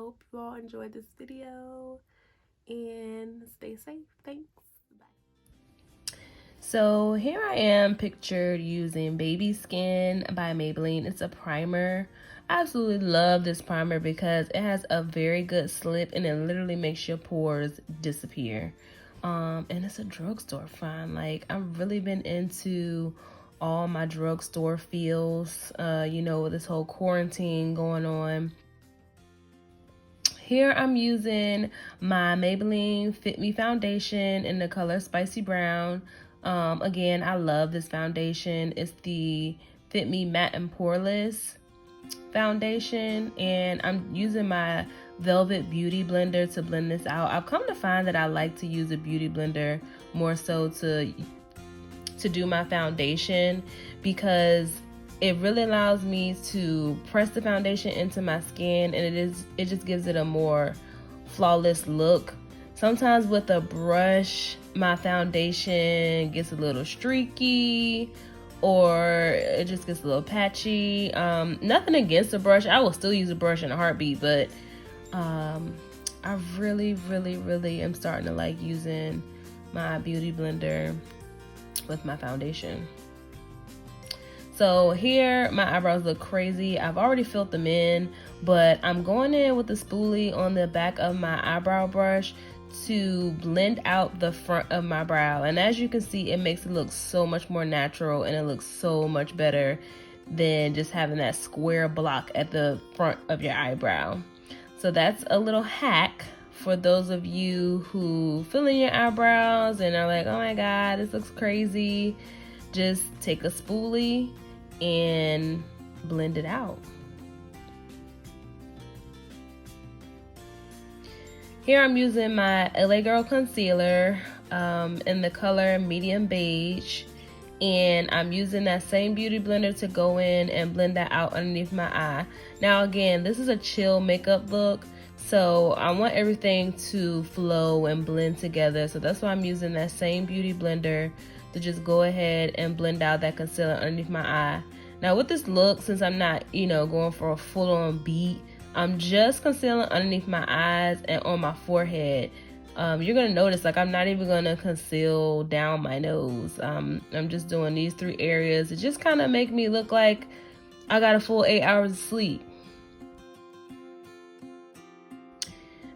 hope you all enjoyed this video and stay safe. Thanks. Bye. So here I am pictured using Baby Skin by Maybelline. It's a primer. I absolutely love this primer because it has a very good slip and it literally makes your pores disappear. And it's a drugstore find. Like, I've really been into all my drugstore feels, you know, with this whole quarantine going on. Here I'm using my Maybelline Fit Me foundation in the color Spicy Brown. Again, I love this foundation. It's the Fit Me Matte and Poreless foundation, and I'm using my Velvet Beauty blender to blend this out. I've come to find that I like to use a beauty blender more so to do my foundation, because it really allows me to press the foundation into my skin, and it just gives it a more flawless look. Sometimes with a brush, my foundation gets a little streaky, or it just gets a little patchy. Nothing against the brush. I will still use a brush in a heartbeat, but I really am starting to like using my beauty blender with my foundation. So here my eyebrows look crazy. I've already filled them in, but I'm going in with the spoolie on the back of my eyebrow brush to blend out the front of my brow. And as you can see, it makes it look so much more natural, and it looks so much better than just having that square block at the front of your eyebrow. So that's a little hack for those of you who fill in your eyebrows and are like, oh my god, this looks crazy. Just take a spoolie and blend it out. Here I'm using my LA Girl concealer in the color medium beige, and I'm using that same beauty blender to go in and blend that out underneath my eye. Now again, this is a chill makeup look, so I want everything to flow and blend together, so that's why I'm using that same beauty blender to just go ahead and blend out that concealer underneath my eye. Now with this look, since I'm not, you know, going for a full-on beat, I'm just concealing underneath my eyes and on my forehead. You're gonna notice, like, I'm not even gonna conceal down my nose. I'm just doing these 3 areas. It just kind of make me look like I got a full 8 hours of sleep.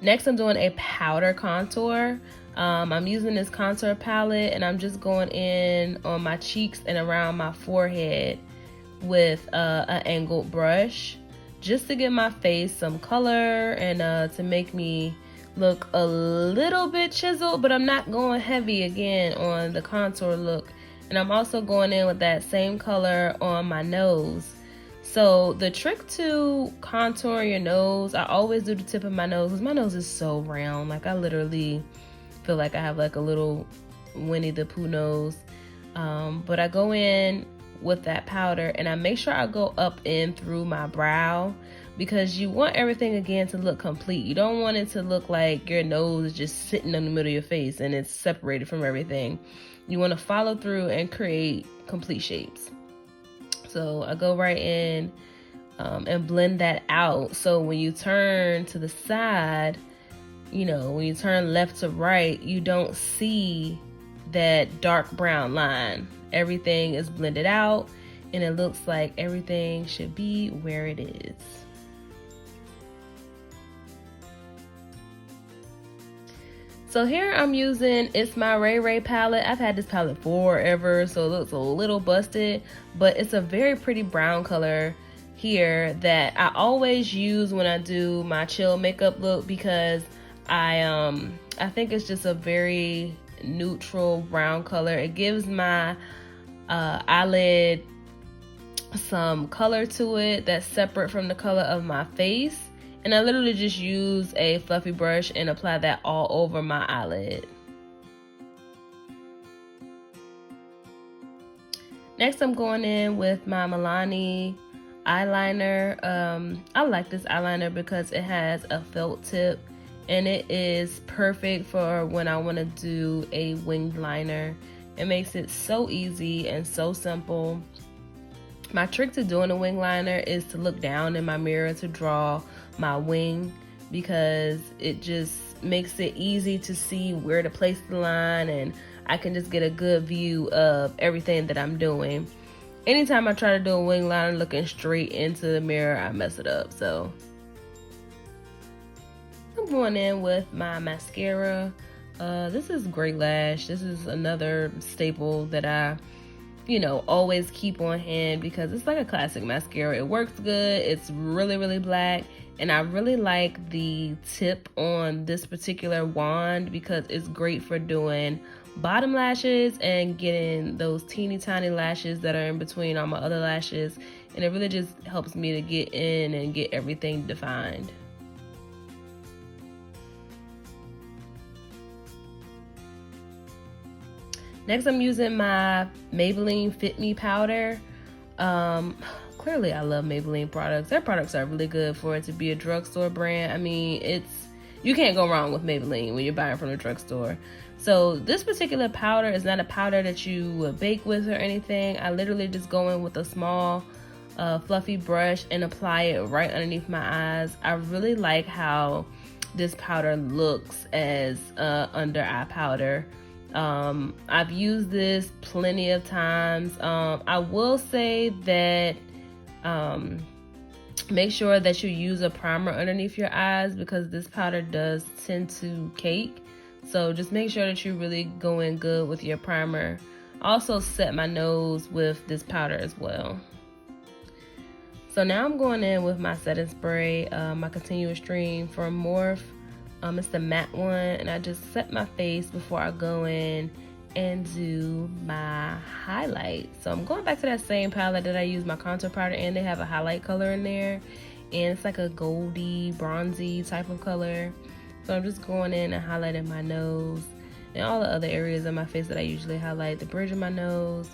Next, I'm doing a powder contour. I'm using this contour palette, and I'm just going in on my cheeks and around my forehead with an angled brush, just to give my face some color and to make me look a little bit chiseled, but I'm not going heavy again on the contour look. And I'm also going in with that same color on my nose. So the trick to contour your nose, I always do the tip of my nose, because my nose is so round. Like, I literally feel like I have like a little Winnie the Pooh nose. But I go in with that powder, and I make sure I go up in through my brow, because you want everything again to look complete. You don't want it to look like your nose is just sitting in the middle of your face and it's separated from everything. You want to follow through and create complete shapes. So I go right in and blend that out, so when you turn to the side, you know, when you turn left to right, you don't see that dark brown line. Everything is blended out, and it looks like everything should be where it is. So here I'm using It's My Ray Ray palette. I've had this palette forever, so it looks a little busted, but it's a very pretty brown color here that I always use when I do my chill makeup look, because I think it's just a very neutral brown color. It gives my eyelid some color to it that's separate from the color of my face, and I literally just use a fluffy brush and apply that all over my eyelid. Next, I'm going in with my Milani eyeliner. I like this eyeliner because it has a felt tip, and it is perfect for when I want to do a winged liner. It makes it so easy and so simple. My trick to doing a wing liner is to look down in my mirror to draw my wing because it just makes it easy to see where to place the line, and I can just get a good view of everything that I'm doing. Anytime I try to do a wing liner looking straight into the mirror, I mess it up. So I'm going in with my mascara. This is Great Lash. This is another staple that I, always keep on hand because it's like a classic mascara. It works good. It's really, really black. And I really like the tip on this particular wand because it's great for doing bottom lashes and getting those teeny tiny lashes that are in between all my other lashes. And it really just helps me to get in and get everything defined. Next, I'm using my Maybelline Fit Me powder. Clearly I love Maybelline products. Their products are really good for it to be a drugstore brand. I mean, you can't go wrong with Maybelline when you're buying from the drugstore. So this particular powder is not a powder that you would bake with or anything. I literally just go in with a small fluffy brush and apply it right underneath my eyes. I really like how this powder looks as under eye powder. I've used this plenty of times. I will say that make sure that you use a primer underneath your eyes because this powder does tend to cake. So just make sure that you really go in good with your primer. Also set my nose with this powder as well. So now I'm going in with my setting spray, my continuous stream from Morphe. It's the matte one, and I just set my face before I go in and do my highlight. So I'm going back to that same palette that I used my contour powder in. They have a highlight color in there, and it's like a goldy, bronzy type of color. So I'm just going in and highlighting my nose and all the other areas of my face that I usually highlight. The bridge of my nose,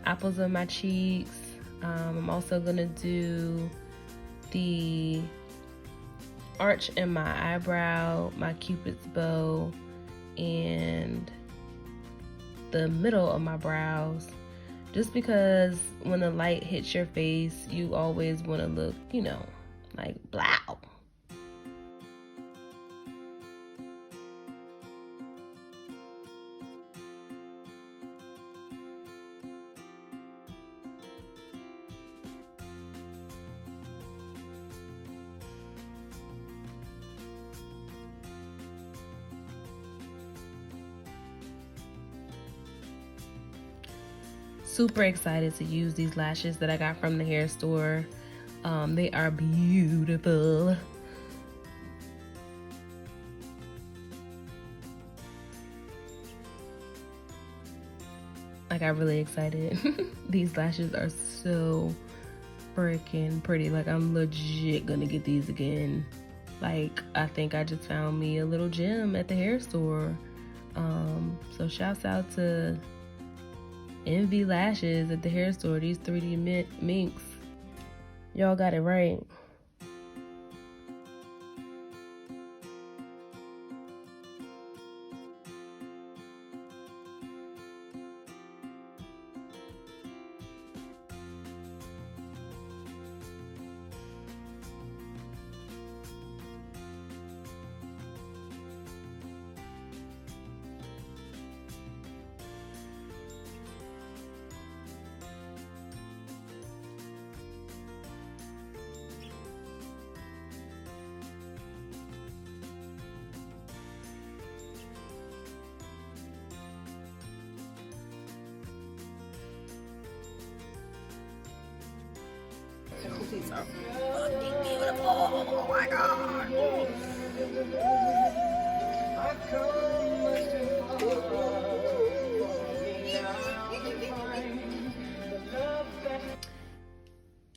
apples of my cheeks. I'm also gonna do the arch in my eyebrow, my cupid's bow, and the middle of my brows, just because when the light hits your face, you always want to look, like blow. Super excited to use these lashes that I got from the hair store. They are beautiful. Like, I'm really excited. These lashes are so freaking pretty. Like, I'm legit gonna get these again. Like, I think I just found me a little gem at the hair store. So shouts out to Envy lashes at the hair store. These 3D minks, y'all got it right. These are fucking beautiful. Oh my god.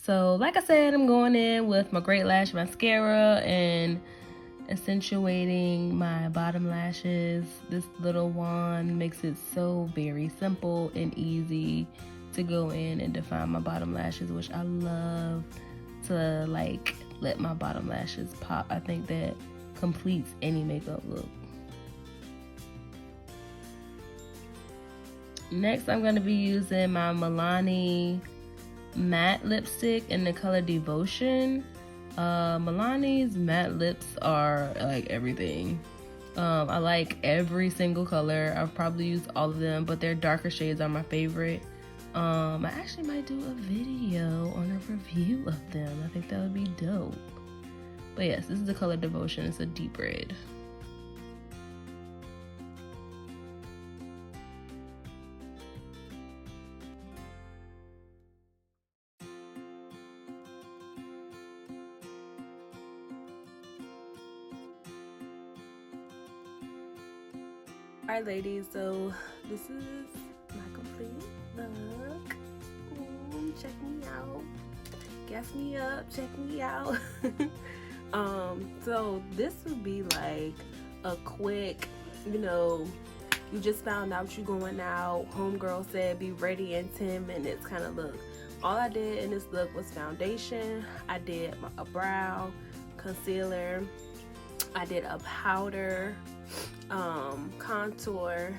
So like I said, I'm going in with my Great Lash mascara and accentuating my bottom lashes. This little wand makes it so very simple and easy to go in and define my bottom lashes, which I love to like let my bottom lashes pop. I think that completes any makeup look. Next, I'm going to be using my Milani matte lipstick in the color Devotion. Milani's matte lips are like everything. I like every single color. I've probably used all of them, but their darker shades are my favorite. I actually might do a video on a review of them. I think that would be dope. But yes, this is the color Devotion. It's a deep red. Alright ladies, so this is my complete look. Ooh, check me out. Gas me up, check me out. So this would be like a quick, you know, you just found out you going out, homegirl said be ready in 10 minutes kind of look. All I did in this look was foundation. I did a brow, concealer, I did a powder, contour.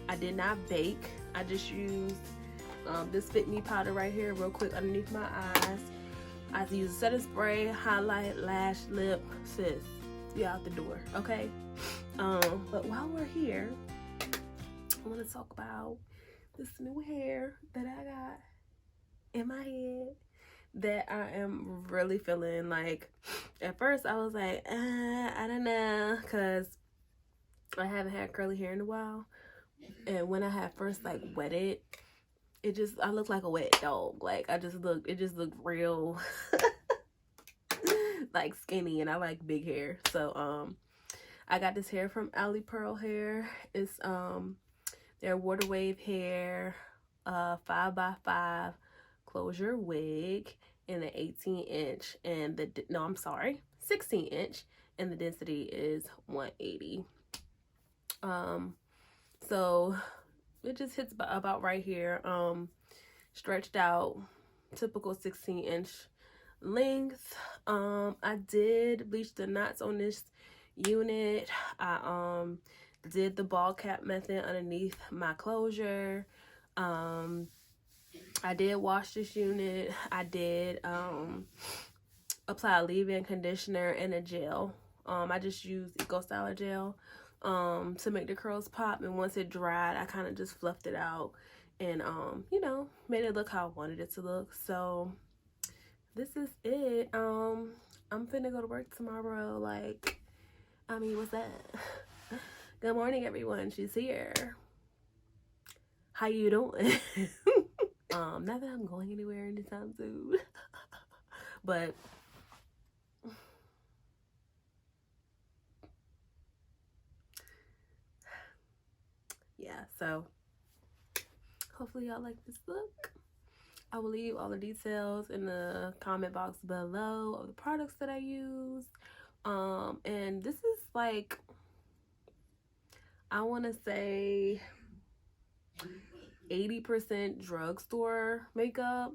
I did not bake. I just used this Fit Me powder right here real quick underneath my eyes. I used setting spray, highlight, lash, lip. Sis, be out the door, okay? But while we're here, I want to talk about this new hair that I got in my head that I am really feeling. Like, at first I was like, I don't know, because I haven't had curly hair in a while. And when I had first like wetted, I look like a wet dog. Like it just looked real like skinny, and I like big hair. So I got this hair from Alipearl Hair. It's their water wave hair, 5x5 closure wig in an 18-inch, and 16-inch, and the density is 180. So it just hits about right here, stretched out, typical 16-inch length. I did bleach the knots on this unit. I did the ball cap method underneath my closure. I did wash this unit. I did apply a leave-in conditioner and a gel. I just used Eco Styler gel to make the curls pop, and once it dried, I kind of just fluffed it out and you know, made it look how I wanted it to look. So this is it. I'm finna go to work tomorrow. Like, I mean, what's that? Good morning, everyone. She's here. How you doing? Not that I'm going anywhere anytime soon, but yeah, so hopefully y'all like this look. I will leave all the details in the comment box below of the products that I use. And this is like, I want to say 80% drugstore makeup.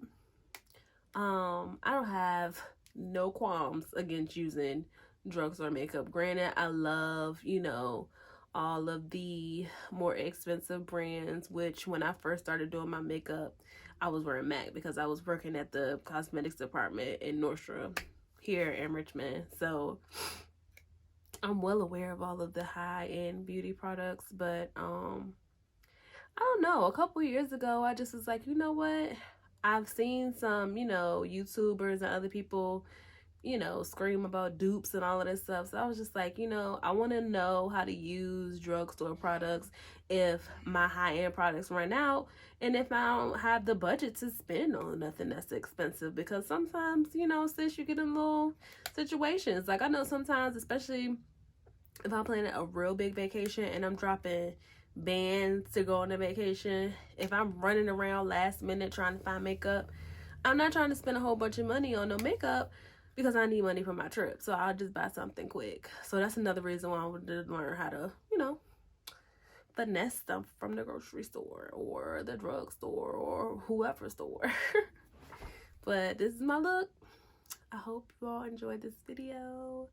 I don't have no qualms against using drugstore makeup. Granted, I love, you know, all of the more expensive brands, which when I first started doing my makeup, I was wearing MAC because I was working at the cosmetics department in Nordstrom here in Richmond. So I'm well aware of all of the high-end beauty products, but I don't know, a couple years ago I just was like, you know what, I've seen some, you know, YouTubers and other people, you know, scream about dupes and all of this stuff. So I was just like, you know, I want to know how to use drugstore products if my high-end products run out, and if I don't have the budget to spend on nothing that's expensive. Because sometimes, you know, sis, you get in little situations. Like, I know sometimes, especially if I'm planning a real big vacation and I'm dropping bands to go on a vacation, if I'm running around last minute trying to find makeup, I'm not trying to spend a whole bunch of money on no makeup because I need money for my trip. So I'll just buy something quick. So that's another reason why I wanted to learn how to, you know, finesse stuff from the grocery store or the drugstore or whoever store. But this is my look. I hope you all enjoyed this video.